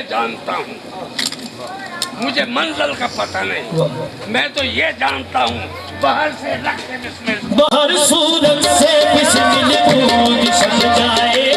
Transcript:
जानता हूँ, मुझे मंजिल का पता नहीं, मैं तो ये जानता हूँ बाहर से रख के बिस्मिल, बाहर सूरत से बिस्मिल दूध छप जाए,